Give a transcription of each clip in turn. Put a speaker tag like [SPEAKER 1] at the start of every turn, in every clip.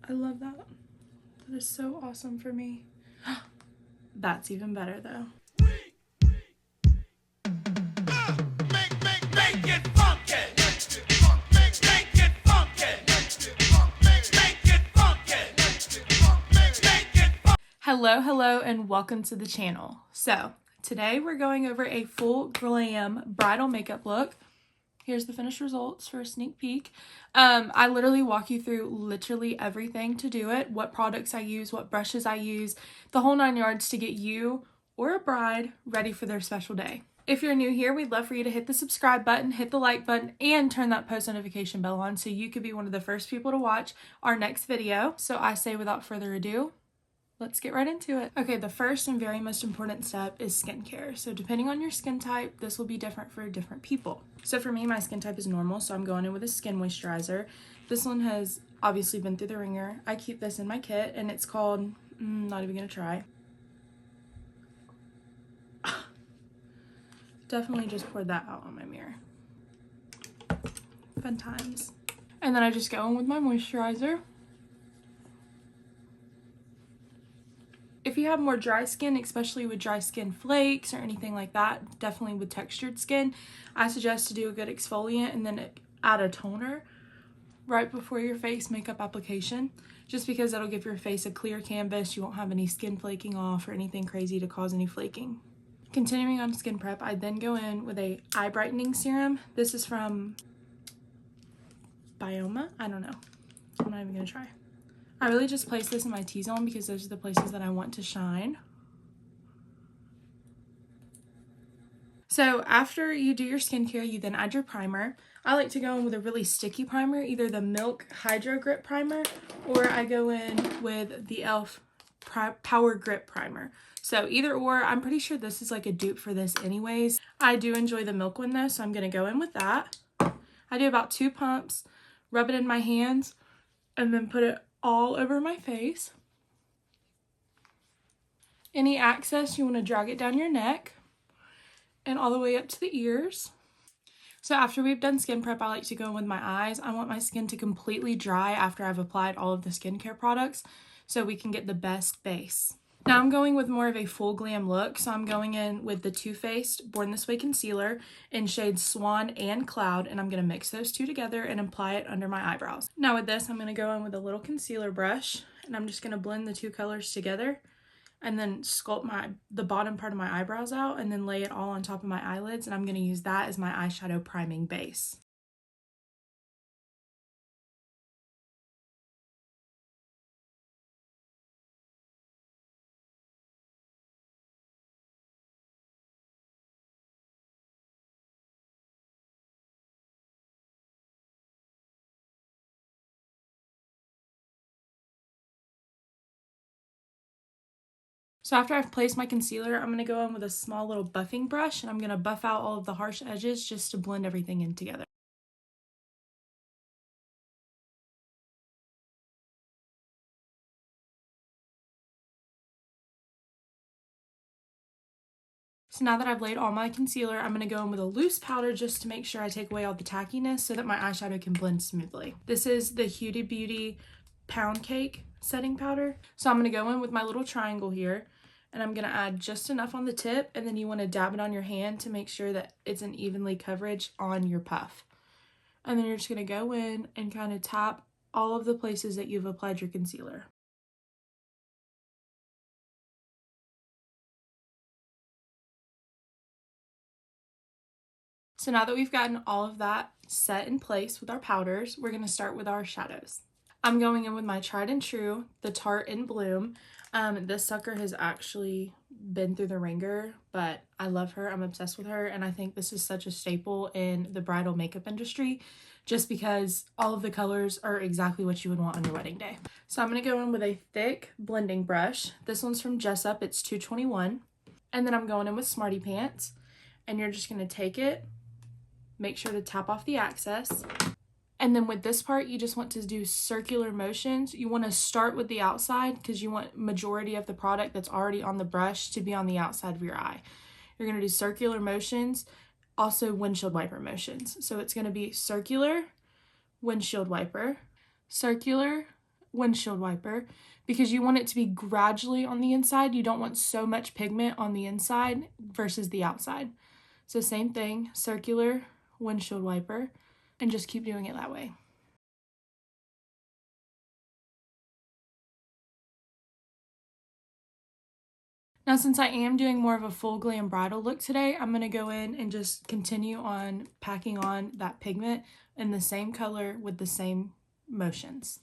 [SPEAKER 1] I love that. That is so awesome for me. That's even better though. Make it funky. Make it funky. Make it funky. Hello, and welcome to the channel. So today we're going over a full glam bridal makeup look. Here's the finished results for a sneak peek. I literally walk you through literally everything to do it, what products I use, what brushes I use, the whole 9 yards to get you or a bride ready for their special day. If you're new here, we'd love for you to hit the subscribe button, hit the like button, and turn that post notification bell on so you could be one of the first people to watch our next video. So I say without further ado, let's get right into it. Okay, the first and very most important step is skincare. So depending on your skin type, this will be different for different people. So for me, my skin type is normal, so I'm going in with a skin moisturizer. This one has obviously been through the ringer. I keep this in my kit, and it's called, not even gonna try. Definitely just poured that out on my mirror. Fun times. And then I just go in with my moisturizer. If you have more dry skin, especially with dry skin flakes or anything like that, definitely with textured skin, I suggest to do a good exfoliant and then add a toner right before your face makeup application, just because that'll give your face a clear canvas. You won't have any skin flaking off or anything crazy to cause any flaking. Continuing on skin prep, I then go in with a eye brightening serum. This is from Bioma. I don't know. I'm not even gonna try. I really just place this in my T-zone because those are the places that I want to shine. So after you do your skincare, you then add your primer. I like to go in with a really sticky primer, either the Milk Hydro Grip Primer, or I go in with the e.l.f. Power Grip Primer. So either or, I'm pretty sure this is like a dupe for this anyways. I do enjoy the Milk one though, so I'm gonna go in with that. I do about 2 pumps, rub it in my hands, and then put it all over my face. Any excess, you want to drag it down your neck and all the way up to the ears. So after we've done skin prep, I like to go in with my eyes. I want my skin to completely dry after I've applied all of the skincare products so we can get the best base. Now I'm going with more of a full glam look, so I'm going in with the Too Faced Born This Way concealer in shades Swan and Cloud, and I'm going to mix those two together and apply it under my eyebrows. Now with this, I'm going to go in with a little concealer brush, and I'm just going to blend the two colors together and then sculpt the bottom part of my eyebrows out and then lay it all on top of my eyelids, and I'm going to use that as my eyeshadow priming base. So after I've placed my concealer, I'm going to go in with a small little buffing brush, and I'm going to buff out all of the harsh edges just to blend everything in together. So now that I've laid all my concealer, I'm going to go in with a loose powder just to make sure I take away all the tackiness so that my eyeshadow can blend smoothly. This is the Huda Beauty Pound Cake setting powder. So I'm going to go in with my little triangle here, and I'm going to add just enough on the tip, and then you want to dab it on your hand to make sure that it's an evenly coverage on your puff. And then you're just going to go in and kind of tap all of the places that you've applied your concealer. So now that we've gotten all of that set in place with our powders, we're going to start with our shadows. I'm going in with my tried and true, the Tarte in Bloom. This sucker has actually been through the ringer, but I love her. I'm obsessed with her, and I think this is such a staple in the bridal makeup industry just because all of the colors are exactly what you would want on your wedding day. So I'm going to go in with a thick blending brush. This one's from Jessup. It's 221. And then I'm going in with Smarty Pants, and you're just going to take it, make sure to tap off the excess. And then with this part, you just want to do circular motions. You want to start with the outside because you want majority of the product that's already on the brush to be on the outside of your eye. You're going to do circular motions, also windshield wiper motions. So it's going to be circular, windshield wiper, circular, windshield wiper because you want it to be gradually on the inside. You don't want so much pigment on the inside versus the outside. So same thing, circular windshield wiper, and just keep doing it that way. Now, since I am doing more of a full glam bridal look today, I'm going to go in and just continue on packing on that pigment in the same color with the same motions.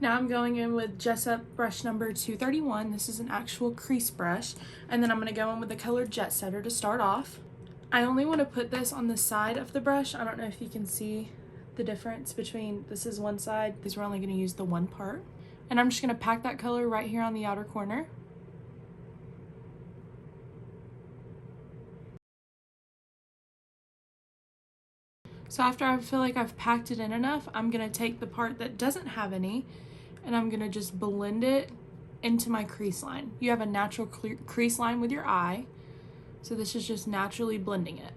[SPEAKER 1] Now I'm going in with Jessup brush number 231. This is an actual crease brush. And then I'm going to go in with the color Jet Setter to start off. I only want to put this on the side of the brush. I don't know if you can see the difference between this is one side, because we're only going to use the one part. And I'm just going to pack that color right here on the outer corner. So after I feel like I've packed it in enough, I'm going to take the part that doesn't have any and I'm going to just blend it into my crease line. You have a natural crease line with your eye, so this is just naturally blending it.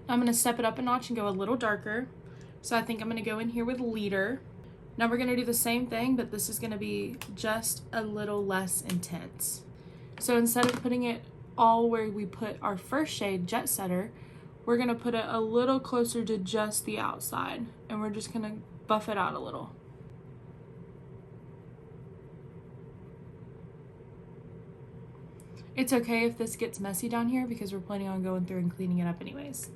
[SPEAKER 1] I'm going to step it up a notch and go a little darker. So I think I'm going to go in here with Leader. Now we're going to do the same thing, but this is going to be just a little less intense. So instead of putting it all where we put our first shade, Jet Setter, we're going to put it a little closer to just the outside, and we're just going to buff it out a little. It's okay if this gets messy down here because we're planning on going through and cleaning it up anyways.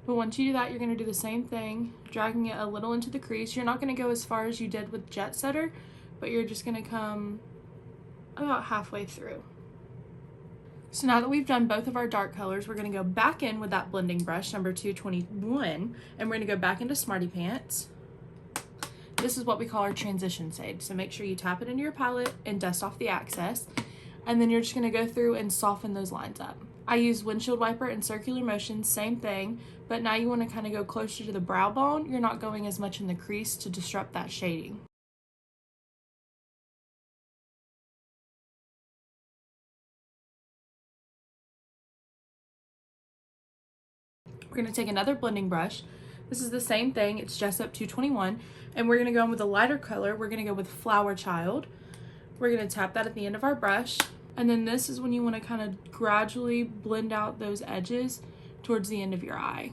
[SPEAKER 1] But once you do that, you're going to do the same thing, dragging it a little into the crease. You're not going to go as far as you did with Jet Setter, but you're just going to come about halfway through. So now that we've done both of our dark colors, we're going to go back in with that blending brush, number 221, and we're going to go back into Smarty Pants. This is what we call our transition shade, so make sure you tap it into your palette and dust off the excess, and then you're just going to go through and soften those lines up. I use windshield wiper and circular motion, same thing, but now you want to kind of go closer to the brow bone. You're not going as much in the crease to disrupt that shading. We're going to take another blending brush. This is the same thing, it's Jessup 221, and we're going to go in with a lighter color. We're going to go with Flower Child. We're going to tap that at the end of our brush, and then this is when you want to kind of gradually blend out those edges towards the end of your eye.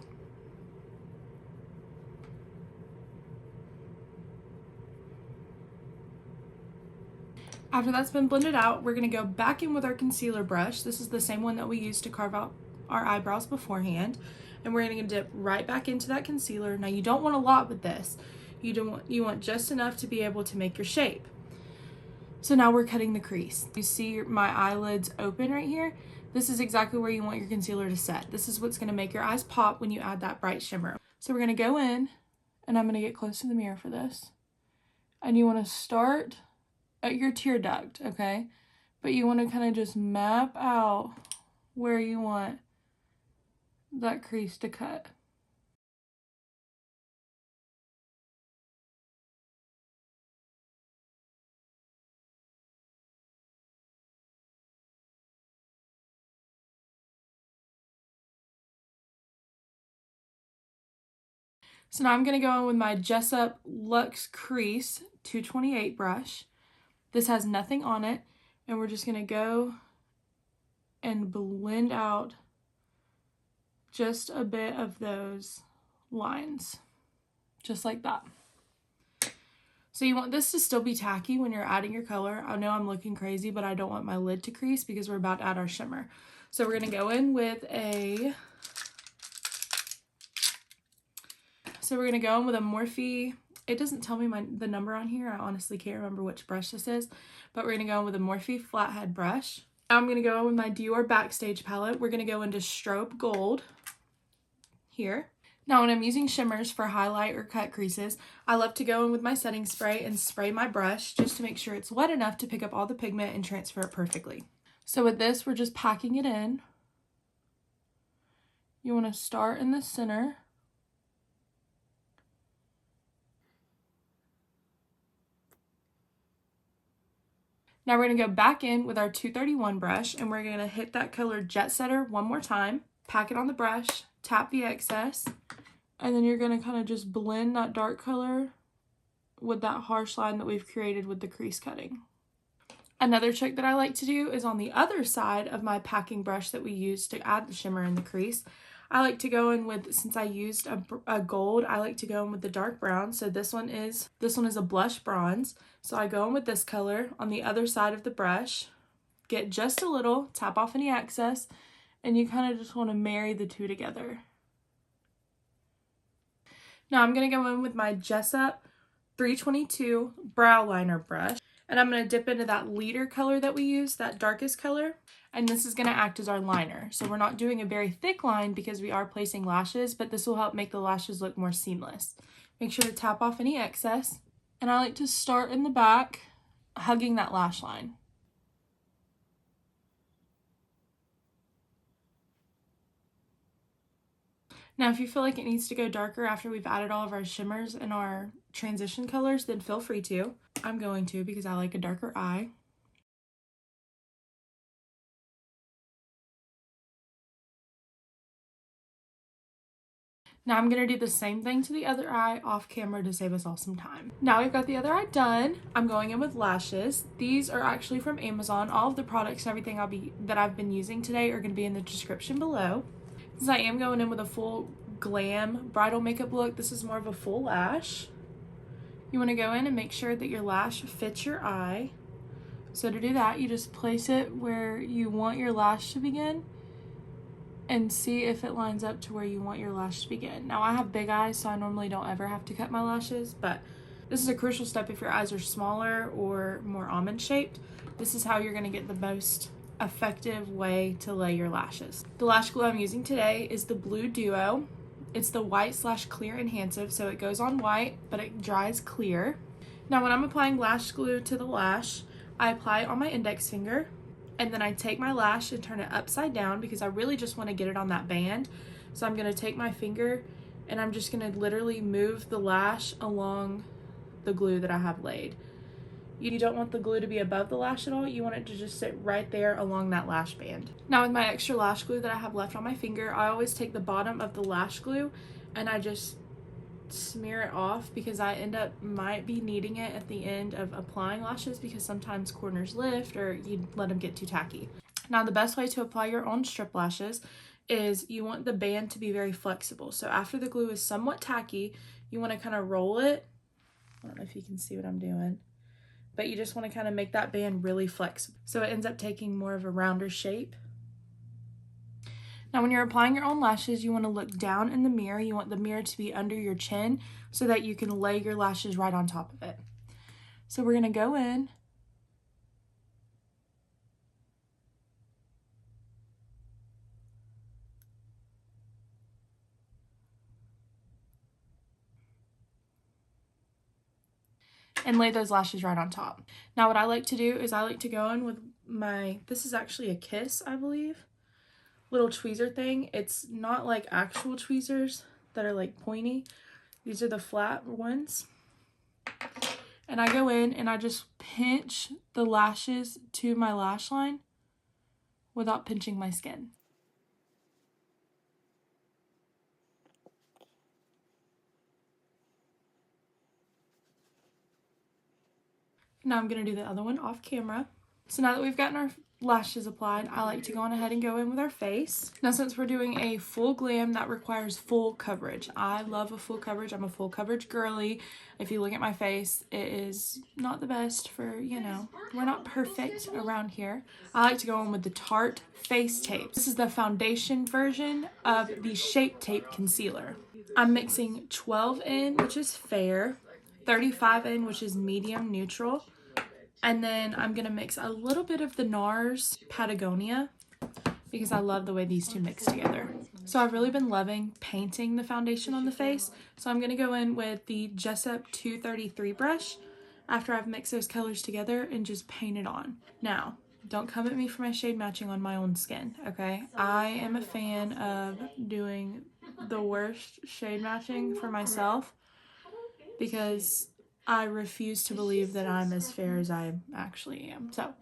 [SPEAKER 1] After that's been blended out, we're going to go back in with our concealer brush. This is the same one that we used to carve out our eyebrows beforehand. And we're going to dip right back into that concealer. Now you don't want a lot with this. You want just enough to be able to make your shape. So now we're cutting the crease. You see my eyelids open right here? This is exactly where you want your concealer to set. This is what's going to make your eyes pop when you add that bright shimmer. So we're going to go in, and I'm going to get close to the mirror for this. And you want to start at your tear duct, okay? But you want to kind of just map out where you want that crease to cut. So now I'm going to go in with my Jessup Luxe Crease 228 brush. This has nothing on it, and we're just going to go and blend out just a bit of those lines, just like that. So you want this to still be tacky when you're adding your color. I know I'm looking crazy, but I don't want my lid to crease because we're about to add our shimmer. So we're going to go in with a Morphe. It doesn't tell me the number on here. I honestly can't remember which brush this is, but we're going to go in with a Morphe flathead brush. Now I'm going to go in with my Dior Backstage palette. We're going to go into Strobe Gold here. Now when I'm using shimmers for highlight or cut creases, I love to go in with my setting spray and spray my brush just to make sure it's wet enough to pick up all the pigment and transfer it perfectly. So with this, we're just packing it in. You want to start in the center. Now we're going to go back in with our 231 brush and we're going to hit that color Jet Setter one more time, pack it on the brush, tap the excess, and then you're going to kind of just blend that dark color with that harsh line that we've created with the crease cutting. Another trick that I like to do is on the other side of my packing brush that we use to add the shimmer in the crease. I like to go in with, since I used a gold, I like to go in with the dark brown. So this one is a blush bronze. So I go in with this color on the other side of the brush, get just a little, tap off any excess, and you kind of just want to marry the two together. Now I'm going to go in with my Jessup 322 brow liner brush, and I'm going to dip into that leader color that we use, that darkest color, and this is going to act as our liner. So we're not doing a very thick line because we are placing lashes, but this will help make the lashes look more seamless. Make sure to tap off any excess, and I like to start in the back, hugging that lash line. Now, if you feel like it needs to go darker after we've added all of our shimmers and our transition colors, then feel free to. I'm going to because I like a darker eye. Now I'm going to do the same thing to the other eye off camera to save us all some time. Now we've got the other eye done. I'm going in with lashes. These are actually from Amazon. All of the products and everything that I've been using today are going to be in the description below. Since I am going in with a full glam bridal makeup look, this is more of a full lash. You want to go in and make sure that your lash fits your eye. So to do that, you just place it where you want your lash to begin and see if it lines up to where you want your lash to begin. Now I have big eyes, so I normally don't ever have to cut my lashes, but this is a crucial step if your eyes are smaller or more almond shaped. This is how you're going to get the most effective way to lay your lashes. The lash glue I'm using today is the Blue Duo. It's the white/clear enhansive, so it goes on white, but it dries clear. Now when I'm applying lash glue to the lash, I apply it on my index finger, and then I take my lash and turn it upside down because I really just want to get it on that band. So I'm going to take my finger and I'm just going to literally move the lash along the glue that I have laid. You don't want the glue to be above the lash at all. You want it to just sit right there along that lash band. Now with my extra lash glue that I have left on my finger, I always take the bottom of the lash glue and I just smear it off because I might be needing it at the end of applying lashes because sometimes corners lift or you let them get too tacky. Now the best way to apply your own strip lashes is you want the band to be very flexible. So after the glue is somewhat tacky, you want to kind of roll it. I don't know if you can see what I'm doing, but you just want to kind of make that band really flexible so it ends up taking more of a rounder shape. Now when you're applying your own lashes, you want to look down in the mirror. You want the mirror to be under your chin so that you can lay your lashes right on top of it. So we're going to go in and lay those lashes right on top. Now what I like to do is I like to go in with this is actually a Kiss, I believe, little tweezer thing. It's not like actual tweezers that are like pointy. These are the flat ones. And I go in and I just pinch the lashes to my lash line without pinching my skin. Now I'm going to do the other one off camera. So now that we've gotten our lashes applied, I like to go on ahead and go in with our face. Now since we're doing a full glam, that requires full coverage. I love a full coverage. I'm a full coverage girly. If you look at my face, it is not the best for, you know, we're not perfect around here. I like to go in with the Tarte Face Tape. This is the foundation version of the Shape Tape Concealer. I'm mixing 12 in, which is fair, 35 in, which is medium neutral, and then I'm going to mix a little bit of the NARS Patagonia because I love the way these two mix together. So I've really been loving painting the foundation on the face. So I'm going to go in with the Jessup 233 brush after I've mixed those colors together and just paint it on. Now, don't come at me for my shade matching on my own skin, okay? I am a fan of doing the worst shade matching for myself because I refuse to believe that I'm as fair as I actually am. So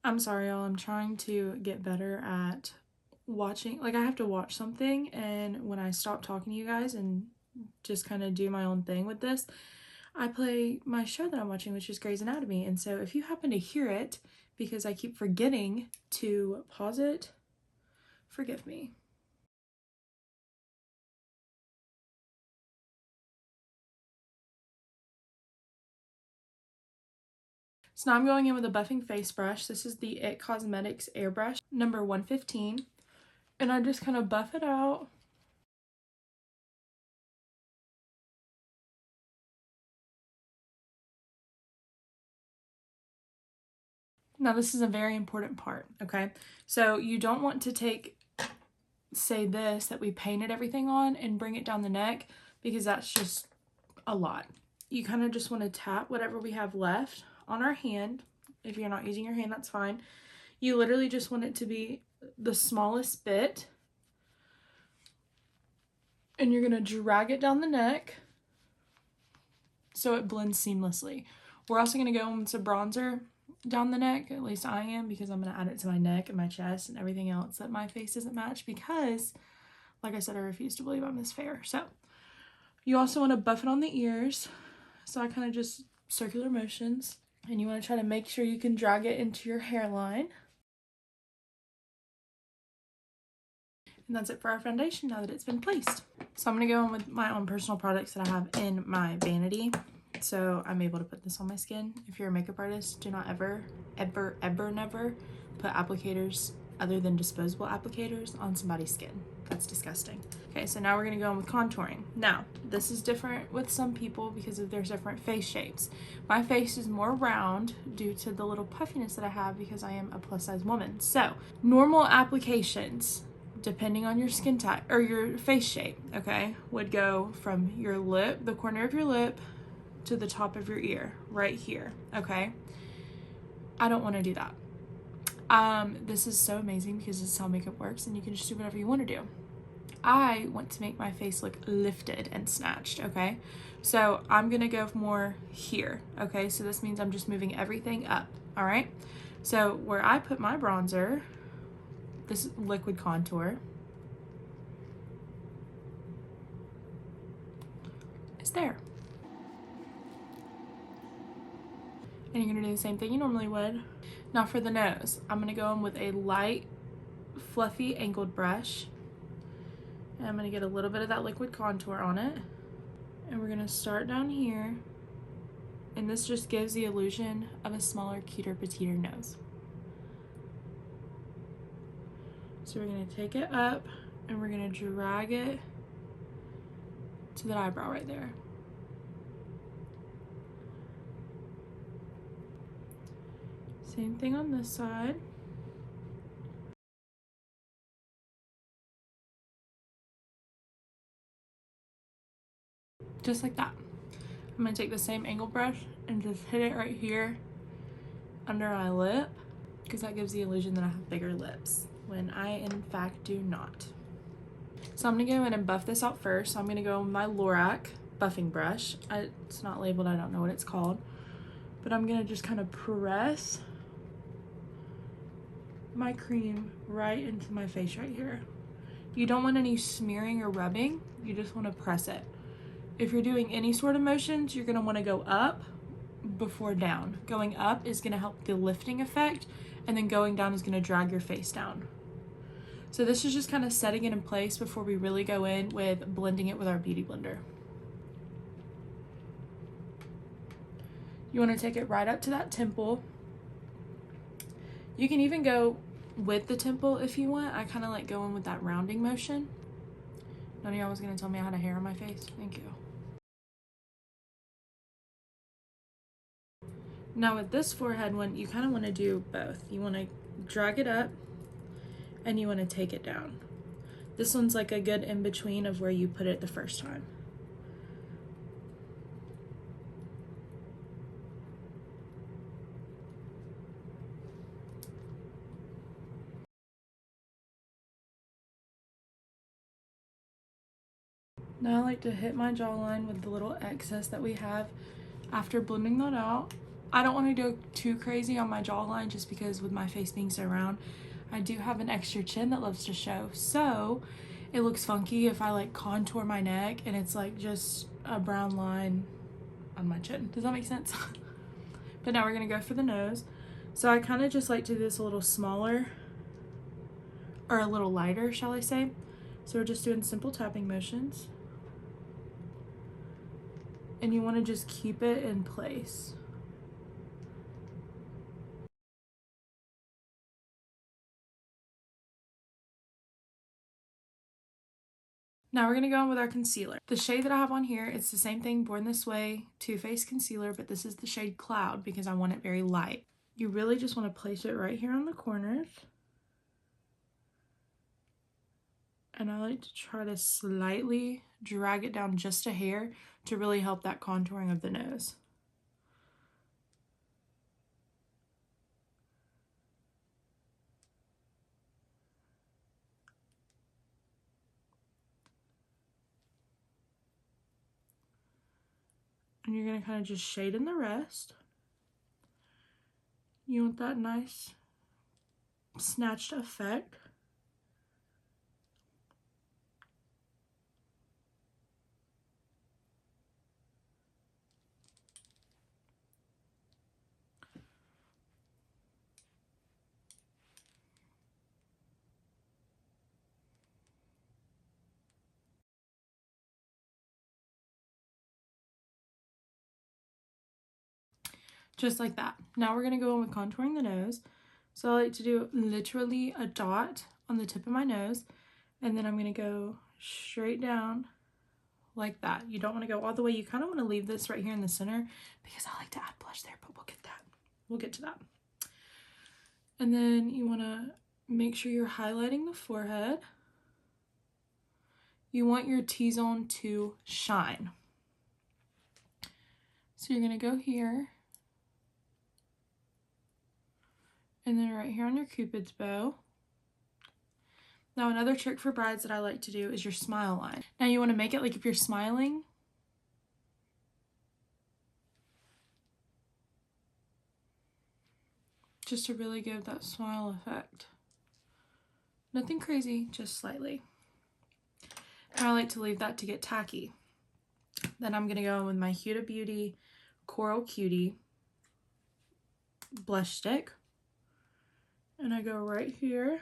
[SPEAKER 1] I'm sorry, y'all. I'm trying to get better at watching. Like, I have to watch something, and when I stop talking to you guys and just kind of do my own thing with this, I play my show that I'm watching, which is Grey's Anatomy. And so if you happen to hear it, because I keep forgetting to pause it, forgive me. So now I'm going in with a buffing face brush. This is the It Cosmetics airbrush number 115. And I just kind of buff it out. Now this is a very important part, okay? So you don't want to take, say this, that we painted everything on and bring it down the neck, because that's just a lot. You kind of just want to tap whatever we have left on our hand. If you're not using your hand, that's fine. You literally just want it to be the smallest bit. And you're going to drag it down the neck so it blends seamlessly. We're also going to go in with some bronzer down the neck, at least I am, because I'm going to add it to my neck and my chest and everything else that my face doesn't match, because, like I said, I refuse to believe I'm this fair. So you also want to buff it on the ears. So I kind of just circular motions, and you want to try to make sure you can drag it into your hairline. And that's it for our foundation now that it's been placed. So I'm going to go in with my own personal products that I have in my vanity, so I'm able to put this on my skin. If you're a makeup artist, do not ever, ever, ever, never put applicators other than disposable applicators on somebody's skin. That's disgusting. Okay, so now we're going to go in with contouring. Now, this is different with some people because of their different face shapes. My face is more round due to the little puffiness that I have because I am a plus size woman. So, normal applications, depending on your skin type or your face shape, okay, would go from your lip, the corner of your lip, to the top of your ear, right here, okay? I don't want to do that. This is so amazing because this is how makeup works, and you can just do whatever you want to do. I want to make my face look lifted and snatched, okay? So I'm gonna go more here, okay? So this means I'm just moving everything up, all right? So where I put my bronzer, this liquid contour, is there. And you're gonna do the same thing you normally would. Now for the nose, I'm gonna go in with a light, fluffy angled brush. And I'm gonna get a little bit of that liquid contour on it. And we're gonna start down here. And this just gives the illusion of a smaller, cuter, petiter nose. So we're gonna take it up and we're gonna drag it to that eyebrow right there. Same thing on this side. Just like that. I'm gonna take the same angle brush and just hit it right here under my lip, because that gives the illusion that I have bigger lips when I in fact do not. So I'm gonna go in and buff this out first. So I'm gonna go with my Lorac buffing brush. It's not labeled, I don't know what it's called, but I'm gonna just kind of press my cream right into my face right here. You don't want any smearing or rubbing, you just want to press it. If you're doing any sort of motions, you're gonna want to go up before down. Going up is gonna help the lifting effect, and then going down is gonna drag your face down. So this is just kind of setting it in place before we really go in with blending it with our beauty blender. You want to take it right up to that temple. You can even go with the temple if you want. I kind of like going with that rounding motion. None of y'all was going to tell me I had a hair on my face. Thank you. Now with this forehead one, you kind of want to do both. You want to drag it up and you want to take it down. This one's like a good in-between of where you put it the first time. Now I like to hit my jawline with the little excess that we have after blending that out. I don't want to go too crazy on my jawline just because with my face being so round, I do have an extra chin that loves to show. So it looks funky if I like contour my neck and it's like just a brown line on my chin. Does that make sense? But now we're gonna go for the nose. So I kind of just like to do this a little smaller, or a little lighter, shall I say. So we're just doing simple tapping motions. And you want to just keep it in place. Now we're going to go on with our concealer. The shade that I have on here, it's the same thing, Born This Way Too Faced concealer, but this is the shade Cloud because I want it very light. You really just want to place it right here on the corners. And I like to try to slightly drag it down just a hair to really help that contouring of the nose. And you're going to kind of just shade in the rest. You want that nice snatched effect. Just like that. Now we're going to go on with contouring the nose. So I like to do literally a dot on the tip of my nose, and then I'm going to go straight down like that. You don't want to go all the way. You kind of want to leave this right here in the center because I like to add blush there, but we'll get that. We'll get to that. And then you want to make sure you're highlighting the forehead. You want your T-zone to shine. So you're going to go here. And then right here on your Cupid's bow. Now another trick for brides that I like to do is your smile line. Now you want to make it like if you're smiling. Just to really give that smile effect. Nothing crazy, just slightly. And I like to leave that to get tacky. Then I'm going to go in with my Huda Beauty Coral Cutie blush stick. And I go right here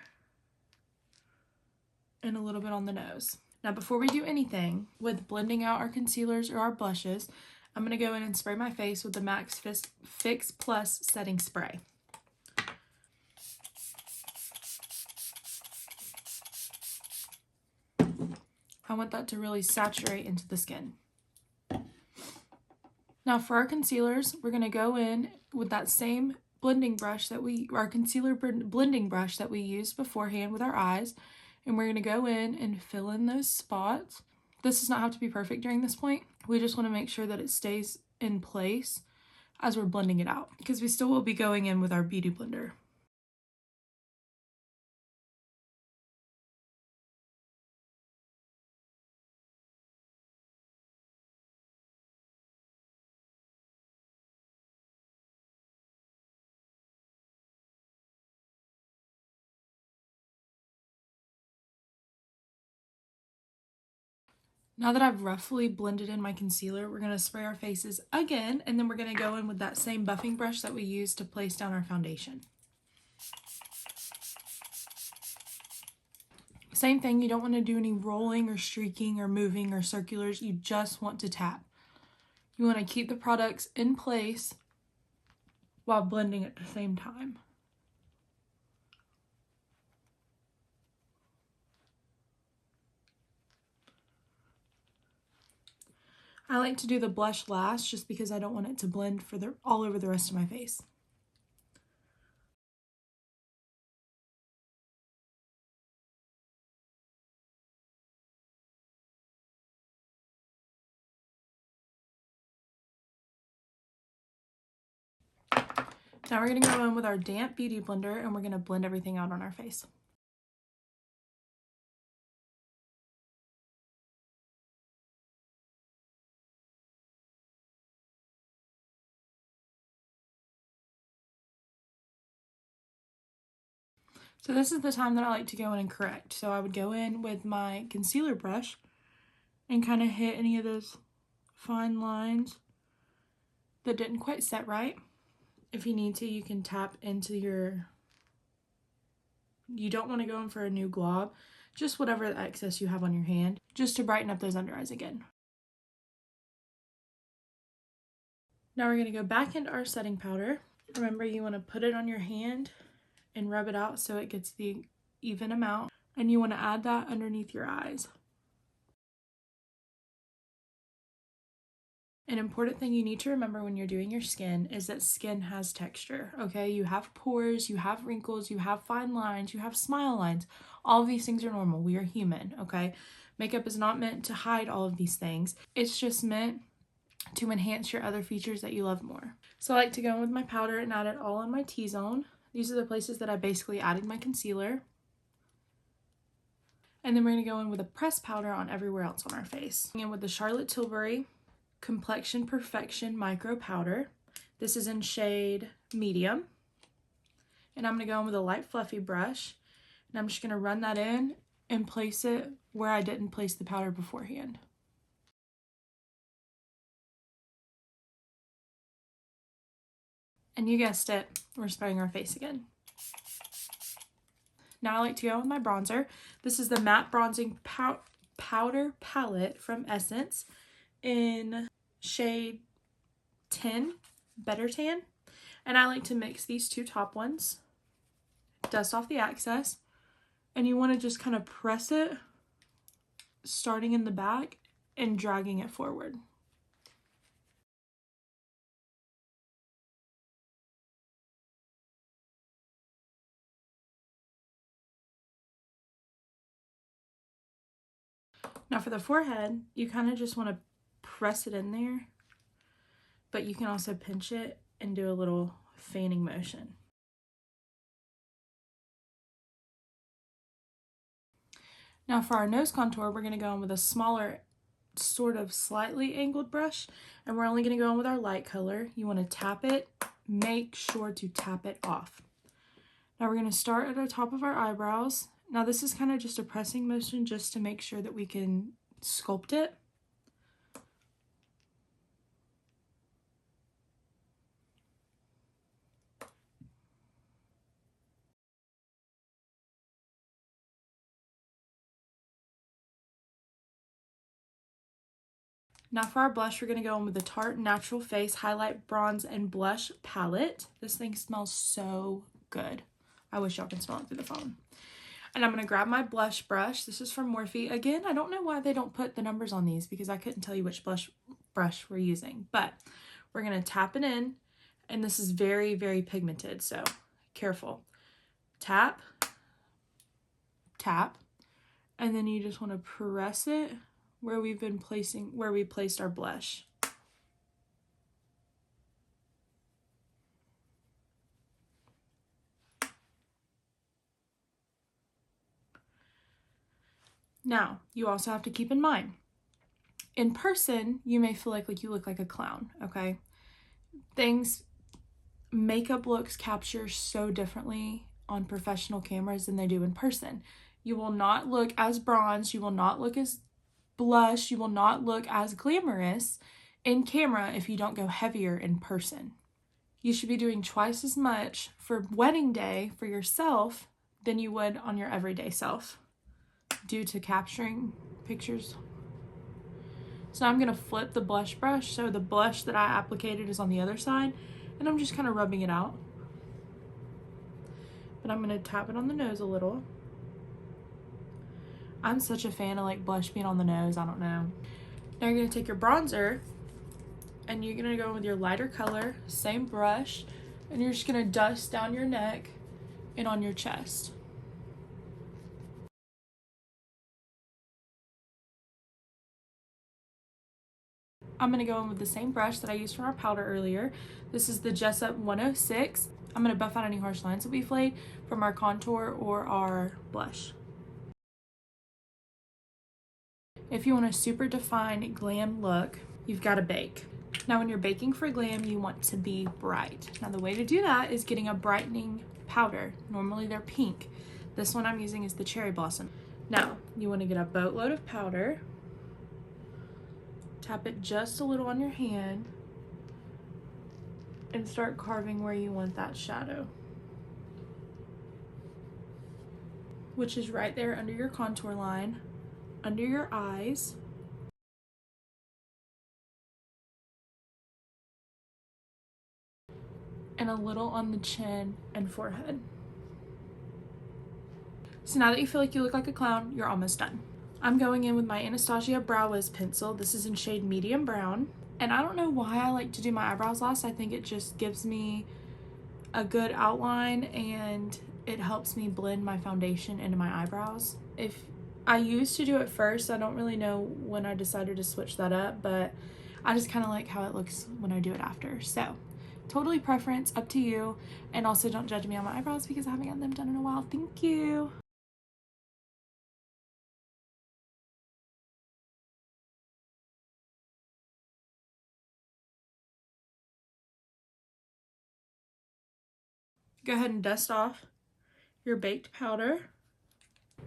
[SPEAKER 1] and a little bit on the nose. Now before we do anything with blending out our concealers or our blushes, I'm going to go in and spray my face with the MAC Fix Plus Setting Spray. I want that to really saturate into the skin. Now for our concealers, we're going to go in with that same blending brush that our concealer blending brush that we used beforehand with our eyes. And we're going to go in and fill in those spots. This does not have to be perfect during this point. We just want to make sure that it stays in place as we're blending it out, because we still will be going in with our beauty blender. Now that I've roughly blended in my concealer, we're going to spray our faces again, and then we're going to go in with that same buffing brush that we used to place down our foundation. Same thing, you don't want to do any rolling or streaking or moving or circulars. You just want to tap. You want to keep the products in place while blending at the same time. I like to do the blush last just because I don't want it to blend all over the rest of my face. Now we're going to go in with our damp beauty blender and we're going to blend everything out on our face. So this is the time that I like to go in and correct. So I would go in with my concealer brush and kind of hit any of those fine lines that didn't quite set right. If you need to, you can tap into you don't want to go in for a new glob, just whatever excess you have on your hand, just to brighten up those under eyes again. Now we're going to go back into our setting powder. Remember, you want to put it on your hand and rub it out so it gets the even amount, and you want to add that underneath your eyes. An important thing you need to remember when you're doing your skin is that skin has texture, okay? You have pores, you have wrinkles, you have fine lines, you have smile lines. All of these things are normal. We are human, okay? Makeup is not meant to hide all of these things. It's just meant to enhance your other features that you love more. So I like to go in with my powder and add it all on my T-zone. These are the places that I basically added my concealer. And then we're going to go in with a pressed powder on everywhere else on our face. And with the Charlotte Tilbury Complexion Perfection Micro Powder. This is in shade medium. And I'm going to go in with a light fluffy brush. And I'm just going to run that in and place it where I didn't place the powder beforehand. And you guessed it, we're spraying our face again. Now I like to go with my bronzer. This is the Matte Bronzing Powder Palette from Essence in shade 10, Better Tan. And I like to mix these two top ones, dust off the excess, and you want to just kind of press it, starting in the back and dragging it forward. Now for the forehead, you kind of just want to press it in there, but you can also pinch it and do a little fanning motion. Now for our nose contour, we're going to go in with a smaller, sort of slightly angled brush, and we're only going to go in with our light color. You want to tap it, make sure to tap it off. Now we're going to start at the top of our eyebrows. Now this is kind of just a pressing motion just to make sure that we can sculpt it. Now for our blush, we're going to go in with the Tarte Natural Face Highlight Bronze and Blush Palette. This thing smells so good. I wish y'all can smell it through the phone. And I'm going to grab my blush brush. This is from Morphe. Again, I don't know why they don't put the numbers on these because I couldn't tell you which blush brush we're using. But we're going to tap it in. And this is very, very pigmented, so careful. Tap, tap. And then you just want to press it where we placed our blush. Now, you also have to keep in mind, in person, you may feel like you look like a clown, okay? Makeup looks capture so differently on professional cameras than they do in person. You will not look as bronzed, you will not look as blush, you will not look as glamorous in camera if you don't go heavier in person. You should be doing twice as much for wedding day for yourself than you would on your everyday self due to capturing pictures. So I'm going to flip the blush brush so the blush that I applicated is on the other side, and I'm just kind of rubbing it out. But I'm going to tap it on the nose a little. I'm such a fan of like blush being on the nose, I don't know. Now you're going to take your bronzer and you're going to go with your lighter color, same brush, and you're just going to dust down your neck and on your chest. I'm going to go in with the same brush that I used for our powder earlier. This is the Jessup 106. I'm going to buff out any harsh lines that we've laid from our contour or our blush. If you want a super defined glam look, you've got to bake. Now when you're baking for glam, you want to be bright. Now the way to do that is getting a brightening powder. Normally they're pink. This one I'm using is the cherry blossom. Now, you want to get a boatload of powder, tap it just a little on your hand, and start carving where you want that shadow, which is right there under your contour line, under your eyes, and a little on the chin and forehead. So now that you feel like you look like a clown, you're almost done. I'm going in with my Anastasia Brow Wiz pencil. This is in shade medium brown. And I don't know why I like to do my eyebrows last. I think it just gives me a good outline and it helps me blend my foundation into my eyebrows. If I used to do it first, I don't really know when I decided to switch that up, but I just kind of like how it looks when I do it after. So totally preference, up to you. And also don't judge me on my eyebrows because I haven't gotten them done in a while. Thank you. Go ahead and dust off your baked powder.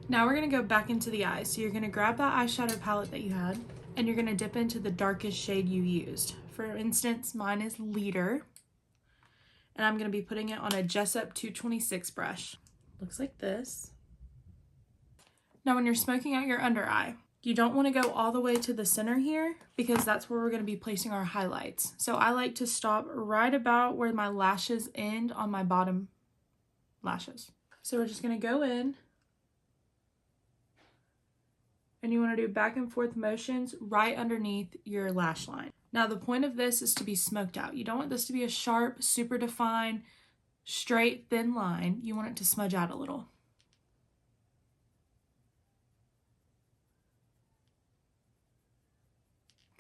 [SPEAKER 1] Now we're going to go back into the eyes. So you're going to grab that eyeshadow palette that you had and you're going to dip into the darkest shade you used. For instance, mine is Leader. And I'm going to be putting it on a Jessup 226 brush. Looks like this. Now when you're smoking out your under eye, you don't want to go all the way to the center here because that's where we're going to be placing our highlights. So I like to stop right about where my lashes end on my bottom lashes. So we're just going to go in and you want to do back and forth motions right underneath your lash line. Now the point of this is to be smoked out. You don't want this to be a sharp, super defined, straight, thin line. You want it to smudge out a little.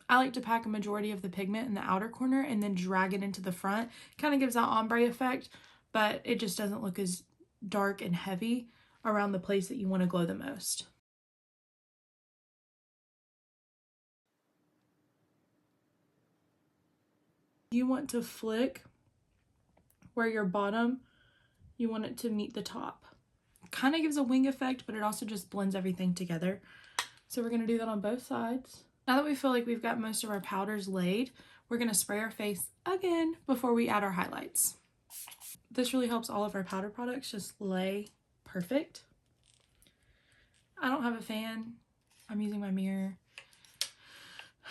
[SPEAKER 1] I like to pack a majority of the pigment in the outer corner and then drag it into the front. Kind of gives that ombre effect, but it just doesn't look as dark and heavy around the place that you want to glow the most. You want to flick where your bottom, you want it to meet the top. Kind of gives a wing effect, but it also just blends everything together. So we're going to do that on both sides. Now that we feel like we've got most of our powders laid, we're going to spray our face again before we add our highlights. This really helps all of our powder products just lay perfect. I don't have a fan. I'm using my mirror.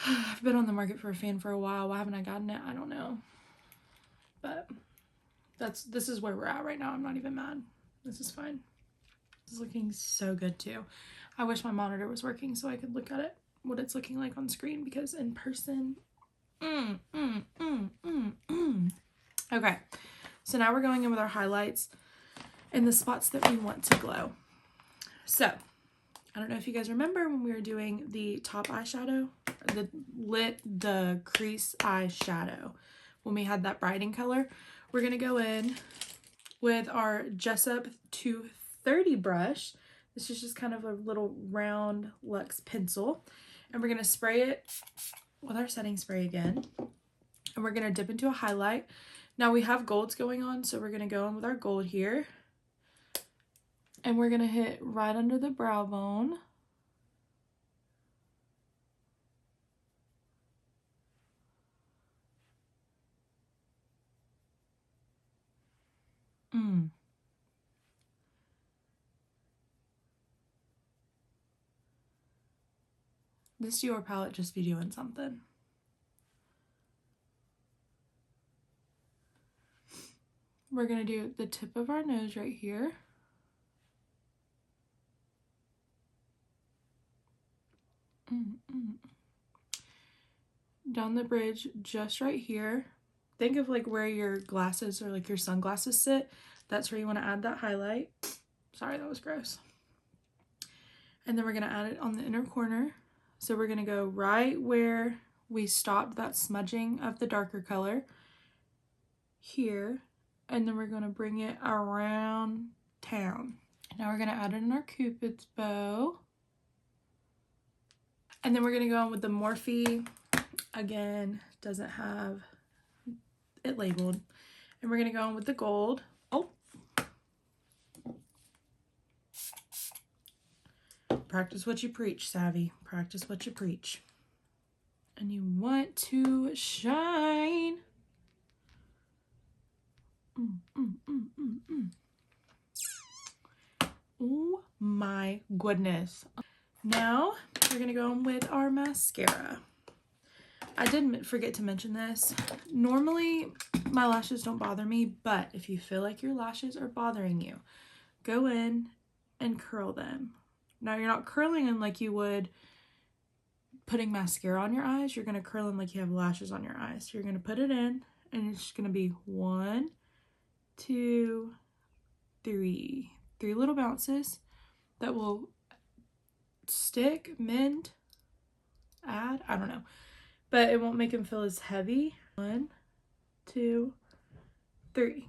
[SPEAKER 1] I've been on the market for a fan for a while. Why haven't I gotten it? I don't know. But this is where we're at right now. I'm not even mad. This is fine. This is looking so good too. I wish my monitor was working so I could look at it, what it's looking like on screen, because in person, Okay, so now we're going in with our highlights in the spots that we want to glow. So, I don't know if you guys remember when we were doing the top eyeshadow, the crease eyeshadow, when we had that brighting color. We're going to go in with our Jessup 230 brush. This is just kind of a little round luxe pencil. And we're going to spray it with our setting spray again. And we're going to dip into a highlight. Now we have golds going on, so we're going to go in with our gold here. And we're going to hit right under the brow bone. This Dior palette just be doing something. We're going to do the tip of our nose right here. Down the bridge just right here. Think of like where your glasses or like your sunglasses sit. That's where you want to add that highlight. Sorry, that was gross. And then we're going to add it on the inner corner. So we're going to go right where we stopped that smudging of the darker color here. And then we're going to bring it around town. Now we're going to add it in our Cupid's bow. And then we're going to go on with the Morphe. Again, doesn't have it labeled. And we're going to go on with the gold. Oh, Practice what you preach, Savvy. Practice what you preach. And you want to shine. Oh my goodness. Now we're going to go in with our mascara. I did forget to mention this. Normally my lashes don't bother me, but if you feel like your lashes are bothering you, go in and curl them. Now you're not curling them like you would putting mascara on your eyes. You're going to curl them like you have lashes on your eyes. So you're going to put it in and it's just going to be 1, 2, 3. 3 little bounces that will stick, mend, add, I don't know. But it won't make them feel as heavy. 1, 2, 3.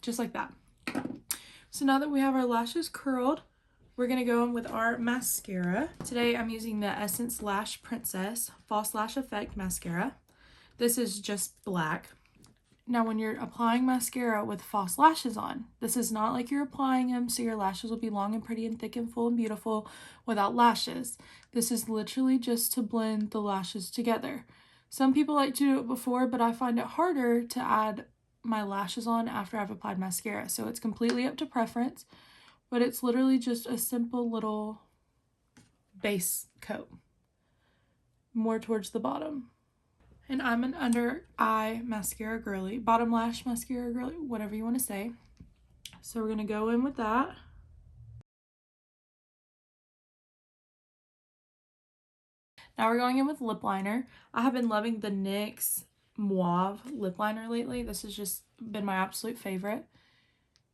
[SPEAKER 1] Just like that. So now that we have our lashes curled, we're going to go in with our mascara. Today I'm using the Essence Lash Princess False Lash Effect Mascara. This is just black. Now when you're applying mascara with false lashes on, this is not like you're applying them so your lashes will be long and pretty and thick and full and beautiful without lashes. This is literally just to blend the lashes together. Some people like to do it before, but I find it harder to add my lashes on after I've applied mascara. So it's completely up to preference, but it's literally just a simple little base coat, more towards the bottom. And I'm an under eye mascara girly, bottom lash mascara girly, whatever you want to say. So we're going to go in with that. Now we're going in with lip liner. I have been loving the NYX Mauve lip liner lately. This has just been my absolute favorite.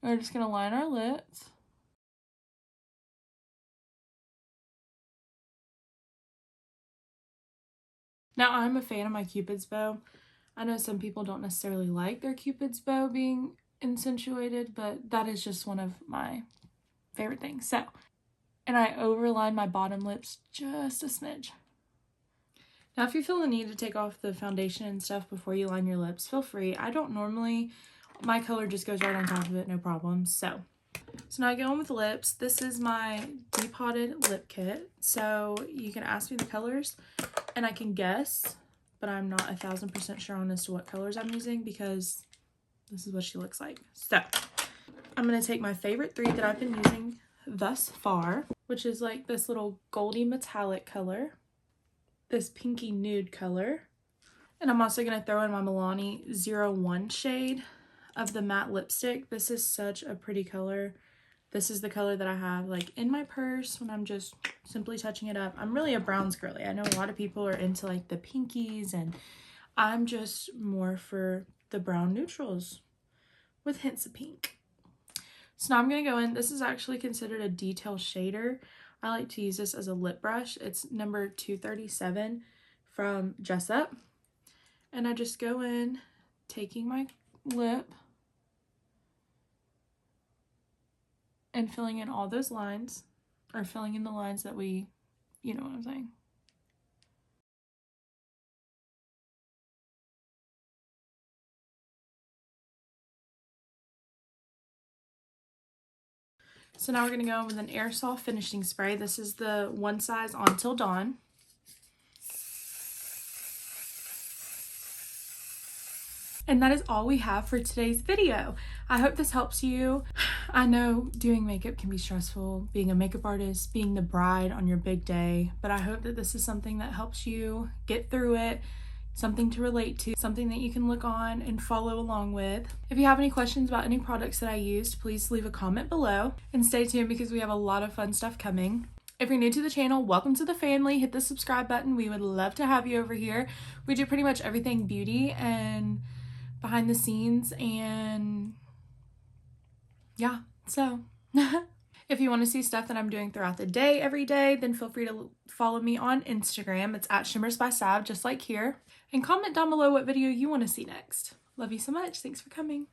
[SPEAKER 1] We're just going to line our lips. Now I'm a fan of my Cupid's bow. I know some people don't necessarily like their Cupid's bow being accentuated, but that is just one of my favorite things. So, and I overline my bottom lips just a smidge. Now if you feel the need to take off the foundation and stuff before you line your lips, feel free. I don't normally. My color just goes right on top of it, no problem. So now I go in with lips. This is my Depotted lip kit. So you can ask me the colors and I can guess, but I'm not 1000% sure on as to what colors I'm using because this is what she looks like. So I'm going to take my favorite 3 that I've been using thus far, which is like this little goldy metallic color, this pinky nude color, and I'm also going to throw in my Milani 01 shade of the matte lipstick. This is such a pretty color. This is the color that I have like in my purse when I'm just simply touching it up. I'm really a browns girly. I know a lot of people are into like the pinkies, and I'm just more for the brown neutrals with hints of pink. So now I'm going to go in. This is actually considered a detail shader. I like to use this as a lip brush. It's number 237 from Jessup. And I just go in, taking my lip and filling in all those lines, or filling in the lines that we, you know what I'm saying. So now we're going to go in with an aerosol finishing spray. This is the One Size On Till Dawn. And that is all we have for today's video. I hope this helps you. I know doing makeup can be stressful, being a makeup artist, being the bride on your big day, but I hope that this is something that helps you get through it, something to relate to, something that you can look on and follow along with. If you have any questions about any products that I used, please leave a comment below and stay tuned because we have a lot of fun stuff coming. If you're new to the channel, welcome to the family. Hit the subscribe button. We would love to have you over here. We do pretty much everything beauty and behind the scenes, and yeah, so if you want to see stuff that I'm doing throughout the day every day, then feel free to follow me on Instagram. It's at Shimmers by Sav, just like here, and comment down below what video you want to see next. Love you so much. Thanks for coming.